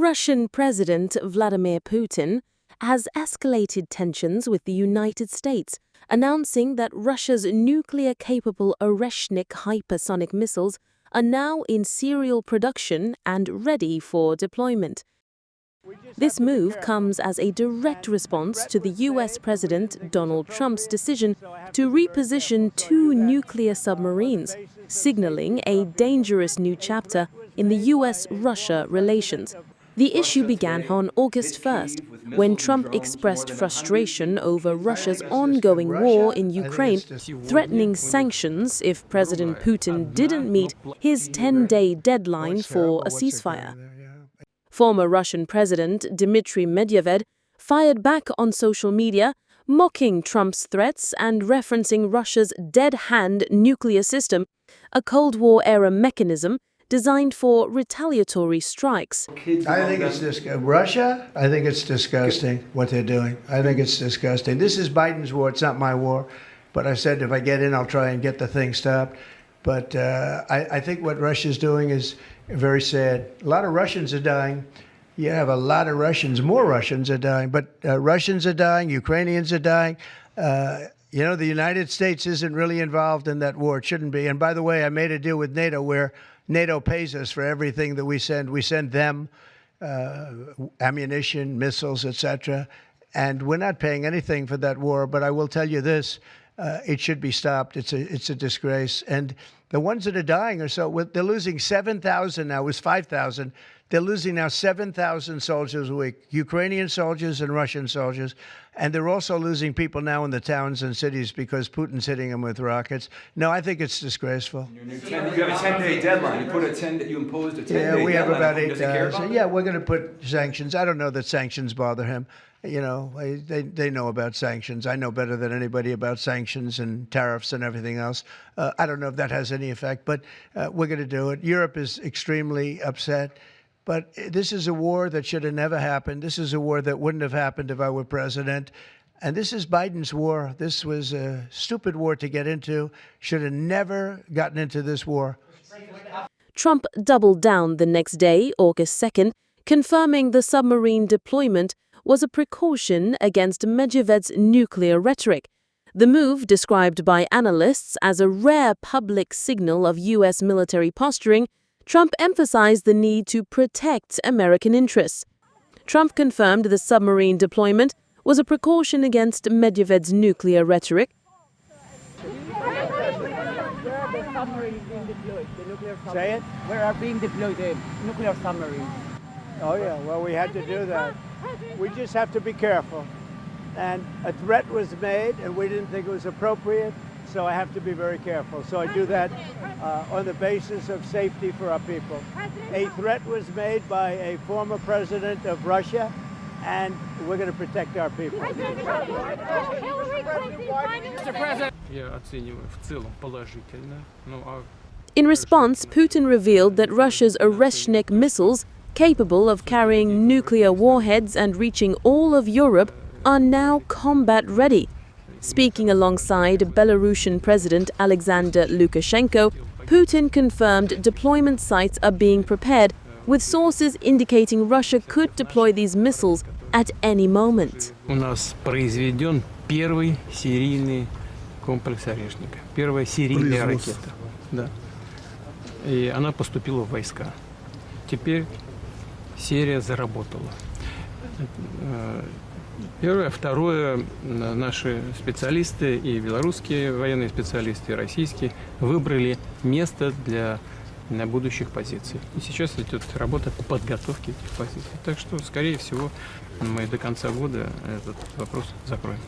Russian President Vladimir Putin has escalated tensions with the United States, announcing that Russia's nuclear-capable Oreshnik hypersonic missiles are now in serial production and ready for deployment. This move comes as a direct response to the U.S. President Donald Trump's decision to reposition two nuclear submarines, signaling a dangerous new chapter in the U.S.-Russia relations. The issue began on August 1st, when Trump expressed frustration over Russia's ongoing war in Ukraine, threatening sanctions if President Putin didn't meet his 10-day deadline for a ceasefire. Former Russian President Dmitry Medvedev fired back on social media, mocking Trump's threats and referencing Russia's dead-hand nuclear system, a Cold War-era mechanism designed for retaliatory strikes. I think it's Russia, I think it's disgusting what they're doing. I think it's disgusting. This is Biden's war, it's not my war. But I said if I get in, I'll try and get the thing stopped. But I think what Russia's doing is very sad. A lot of Russians are dying. You have a lot of Russians, more Russians are dying. But Russians are dying, Ukrainians are dying. You know, the United States isn't really involved in that war. It shouldn't be. And by the way, I made a deal with NATO where NATO pays us for everything that we send. We send them ammunition, missiles, etc. And we're not paying anything for that war. But I will tell you this, it should be stopped. It's a disgrace. And the ones that are dying are they're losing 7,000 now. It was 5,000. They're losing now 7,000 soldiers a week, Ukrainian soldiers and Russian soldiers. And they're also losing people now in the towns and cities because Putin's hitting them with rockets. No, I think it's disgraceful. You have a 10-day deadline. You imposed a 10-day deadline. Yeah, we have about 8 days. Yeah, we're going to put sanctions. I don't know that sanctions bother him. You know, they know about sanctions. I know better than anybody about sanctions and tariffs and everything else. I don't know if that has any effect, but we're going to do it. Europe is extremely upset. But this is a war that should have never happened. This is a war that wouldn't have happened if I were president. And this is Biden's war. This was a stupid war to get into. Should have never gotten into this war. Trump doubled down the next day, August 2nd, confirming the submarine deployment was a precaution against Medvedev's nuclear rhetoric. The move, described by analysts as a rare public signal of U.S. military posturing, Trump emphasized the need to protect American interests. Trump confirmed the submarine deployment was a precaution against Medvedev's nuclear rhetoric. Say it? Where are being deployed the nuclear submarines? Oh, yeah. Well, we had to do that. We just have to be careful. And a threat was made, and we didn't think it was appropriate. So I have to be very careful. So I do that on the basis of safety for our people. A threat was made by a former president of Russia, and we're going to protect our people. In response, Putin revealed that Russia's Oreshnik missiles, capable of carrying nuclear warheads and reaching all of Europe, are now combat-ready. Speaking alongside Belarusian President Alexander Lukashenko, Putin confirmed deployment sites are being prepared, with sources indicating Russia could deploy these missiles at any moment. У нас произведен первый серийный комплекс Орешника, первая серийная ракета. Да. И она поступила в войска. Теперь серия заработала. Первое. Второе, наши специалисты, и белорусские военные специалисты, и российские, выбрали место для будущих позиций. И сейчас идет работа по подготовке этих позиций. Так что, скорее всего, мы до конца года этот вопрос закроем.